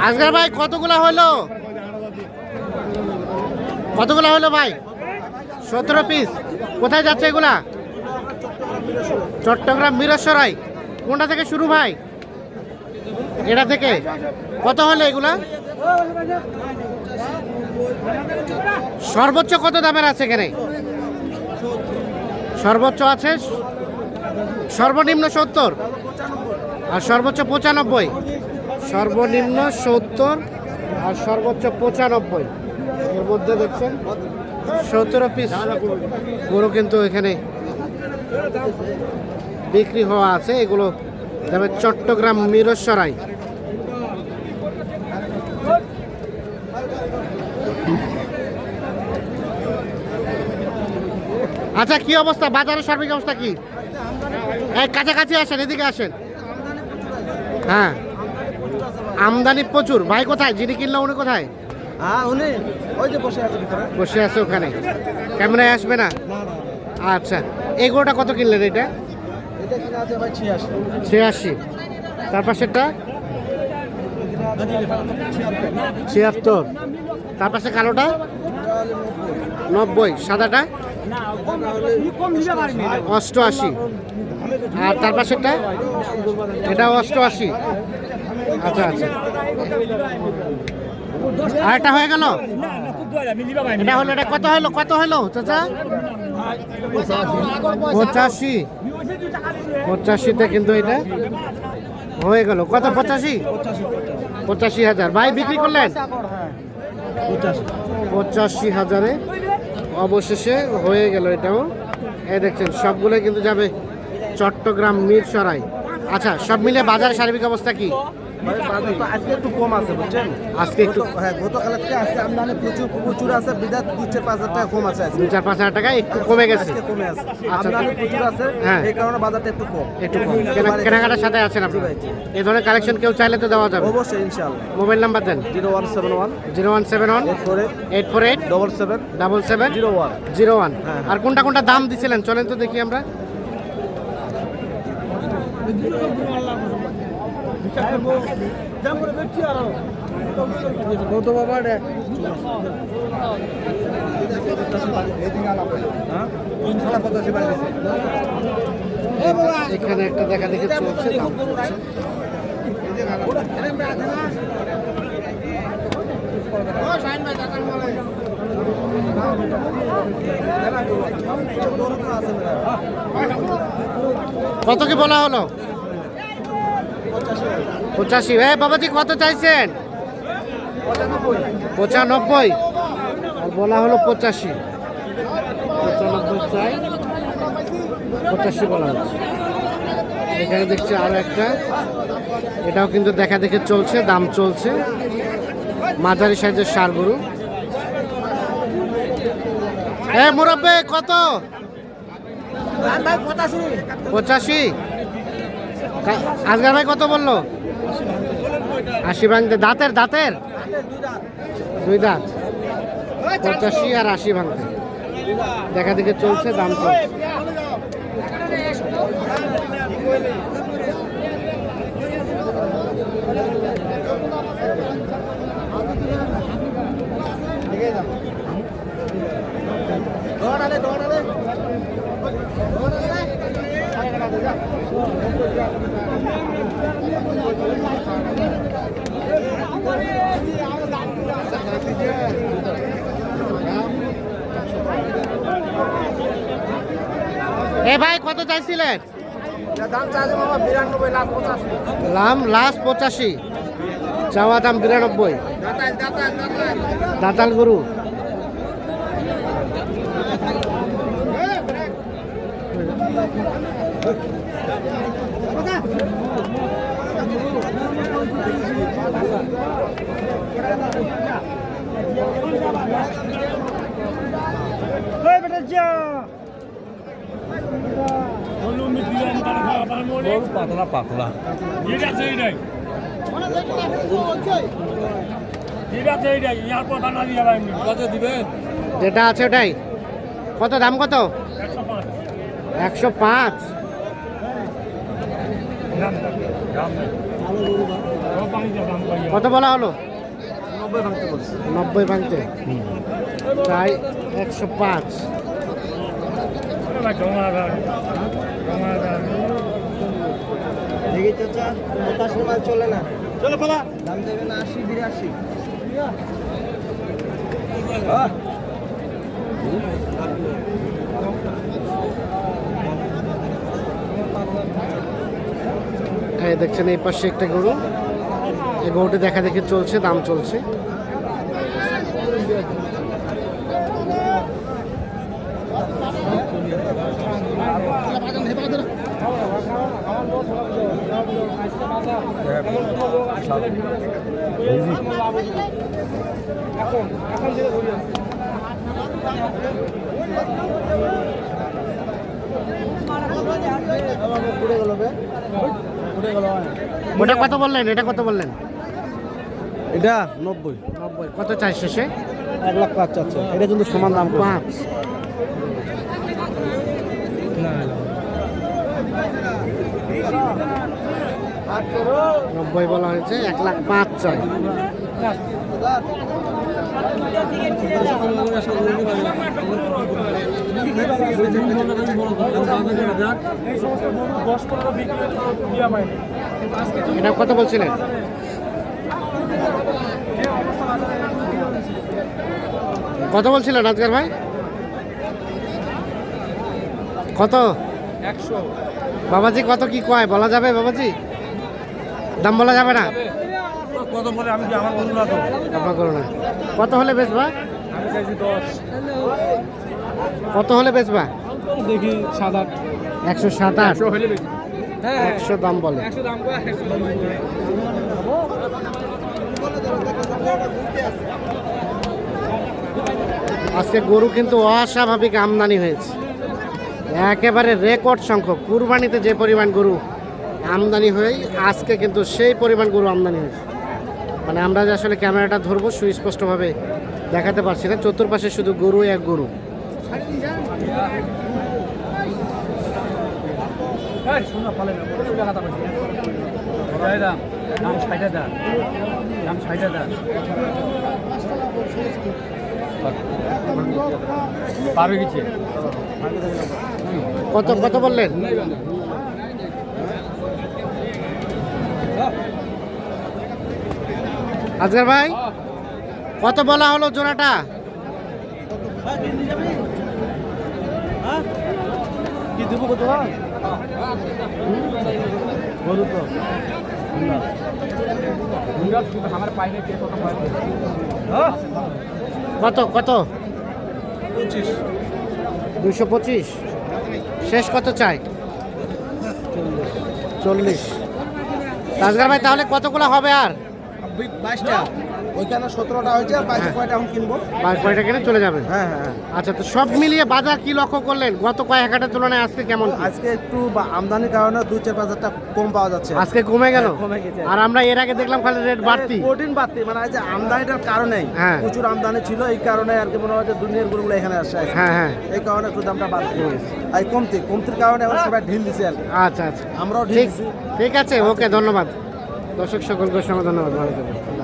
আজকের ভাই কতগুলা হলো? কতগুলা হলো ভাই? 17 পিস। কোথায় যাচ্ছে এগুলা? চট্টগ্রাম মিরসরাই। কোনটা থেকে শুরু ভাই? এটা থেকে। কত হলো এগুলা? সর্বোচ্চ কত দামের আছে এখানে? সর্বোচ্চ আছে, সর্বনিম্ন 70 আর সর্বোচ্চ 95। সর্বনিম্ন 70 আর সর্বোচ্চ 95। এর মধ্যে দেখছেন 17 পিস গরু কিন্তু এখানে বিক্রি হওয়া আছে। এগুলো যাবে চট্টগ্রাম মিরসরাই। আচ্ছা, কি অবস্থা বাজারের সার্বিক অবস্থা কি? কাছাকাছি আসেন, এদিকে আসেন। হ্যাঁ, আমদানি প্রচুর। ভাই কোথায়? যিনি কিনলো উনি কোথায়? উনি ওই যে বসে আছে ভিতরে। বসে আছে ওখানে, ক্যামেরায় আসবে না? আচ্ছা, এই গরুটা কত কিনলেন? এটা এটা কিনা আছে ভাই 86। 86। তার পাশেরটা 76। তার পাশে কালোটা 90। সাদাটা 88। আর তার পাশেরটা এটা 88। আচ্ছা আচ্ছা, আরেকটা হয়ে গেল। এটা হলো, এটা কত হলো? কত হলো চাচা? 85। 85তে কিন্তু এটা হয়ে গেল। কত? 85। 85,000 ভাই বিক্রি করলেন? 85,000-এ অবশেষে হয়ে গেল এটাও। এই দেখছেন সবগুলো কিন্তু যাবে চট্টগ্রাম মিরসরাই। আচ্ছা, সব মিলে বাজারের সার্বিক অবস্থা কি? আজকে একটু কম আছে বুঝছেন। আজকে একটু, হ্যাঁ, গতকালের থেকে আজকে আমদানি প্রচুর আছে। বিদাত 2-4-5 টাকা কম আছে। 2-4-5 টাকা একটু কমে গেছে। আজকে কমে আছে, আচ্ছা, আমদানি প্রচুর আছে। হ্যাঁ, এই কারণে বাজারটা একটু কম। একটু কম। কেনাকাটার সাথে আছেন আপনি? জি ভাই, জি। এই ধরনের কালেকশন কেউ চাইলে তো দেওয়া যাবে অবশ্যই ইনশাআল্লাহ। মোবাইল নাম্বার দেন। 0171 0171 848 77 77 01। 01। হ্যাঁ। আর কোনটা কোনটা দাম দিছিলেন চলেন তো দেখি আমরা। কত বাবা রে? এখানে একটা দেখা দেখে চলছে, দাম চলছে। কত কি বলা হলো? 85। বাবাজি কত চাইছেন? 95। আর বলা হলো 85। 95 চাই, 85 বলা হচ্ছে। এখানে দেখছি আরো একটা, এটাও কিন্তু দেখা দেখে চলছে, দাম চলছে। মাঝারি সাইজের ষাঁড় গরু। মুরব্বে কত? 85। আজগার ভাই কত বললো? 80 ভাঙতে। দাঁতের দাঁতের 2 দাঁত। 85 আর 80 ভাঙতে দেখা দেখে চলছে, দাম চলছে। ভাই কত চাইছিলেন? দাম চাইছে বাবা 92 লাখ 85। লাস্ট 85, চাওয়া দাম 92। দাতাল গরু। পাতলা পাতলা যেটা আছে ওটাই। কত দাম? কত? 105। কত বলা হলো? 90 ভাঙতে বলছি। 90 ভাঙতে, তাই 105। দেখি চাচা 85 মাল চলে না, চলে ফেলা দাম দেবে না 80 82। এই দেখছেন এই পাশে একটা গরু, এই গরুটি দেখা দেখে চলছে, দাম চলছে। ওটা কত বললেন? এটা কত বললেন? এটা 90। 90। কত চাই শেষে? 1,05,000 চাচ্ছে। এটা কিন্তু সমান দাম 5। নব্বই বলা হয়েছে, 1,05,000 চাই। এটা কত বলছিলেন? কত বলছিলেন আজকের ভাই? কত? 100। বাবাজি কত কি কয় বলা যাবে? বাবাজি দাম বলা যাবে না? কত বলে আমি আমার বলবো না তো। আপনার করো না। কত হলে বেচবা? আমি চাইছি 10। কত হলে বেচবা? দেখি 7-8। 107, 100 হলে বেশি। হ্যাঁ 100 দাম বলে। 100 দাম কয় 100 দাম। আজকে গরু কিন্তু অস্বাভাবিক আমদানি হয়েছে, একেবারে রেকর্ড সংখ্যক। কুরবানিতে যে পরিমাণ গরু আমদানি হয়ে, আজকে কিন্তু সেই পরিমাণ গরু আমদানি হয়েছে। মানে আমরা যে আসলে ক্যামেরাটা ধরবো সুস্পষ্টভাবে দেখাতে পারছি না, চতুর্পাশে শুধু গরু, এক গরু। কত কত বললেন? আজকের ভাই কত বলা হলো জোড়াটা? কি দেব কত ভাই? বলো তো। আমার পাইলে কে কত পায়? কত কত? 25। 225। শেষ কত চাই? 40। আজকের ভাই তাহলে কতগুলো হবে? আর 22টা, ওইখানে 17টা হয়েছে, আর 22 কয়টা এখন কিনবো। কয়টা কিনে চলে যাবেন? হ্যাঁ হ্যাঁ। আচ্ছা, তো সব মিলিয়ে বাজার কি লক্ষ্য করলেন? গত কয়েক হাটের তুলনায় আজকে কেমন কি? আজকে একটু আমদানির কারণে 2-4,000 টাকা কম পাওয়া যাচ্ছে। আজকে কমে গেল। হ্যাঁ, কমে গেছে। আর আমরা এর আগে দেখলাম খালি রেট বাড়তি। প্রোটিন বাড়তি, মানে এই যে আমদানিটার কারণেই, হ্যাঁ। প্রচুর আমদানি ছিল, এই কারণে আর কি মনে হয় যে দুনিয়ার গরুগুলো এখানে আসছে আজকে। হ্যাঁ হ্যাঁ। এই কারণে একটু দামটা বাড়তি হয়েছে। আর কমতির কারণে এখন সবাই ঢিল দিছে আর কি। আচ্ছা আচ্ছা, আমরাও ঢিল ঠিক দিছি। ঠিক আছে, ওকে, ধন্যবাদ। দর্শক সকলকে সঙ্গে ধন্যবাদ, ভালো থাকবেন।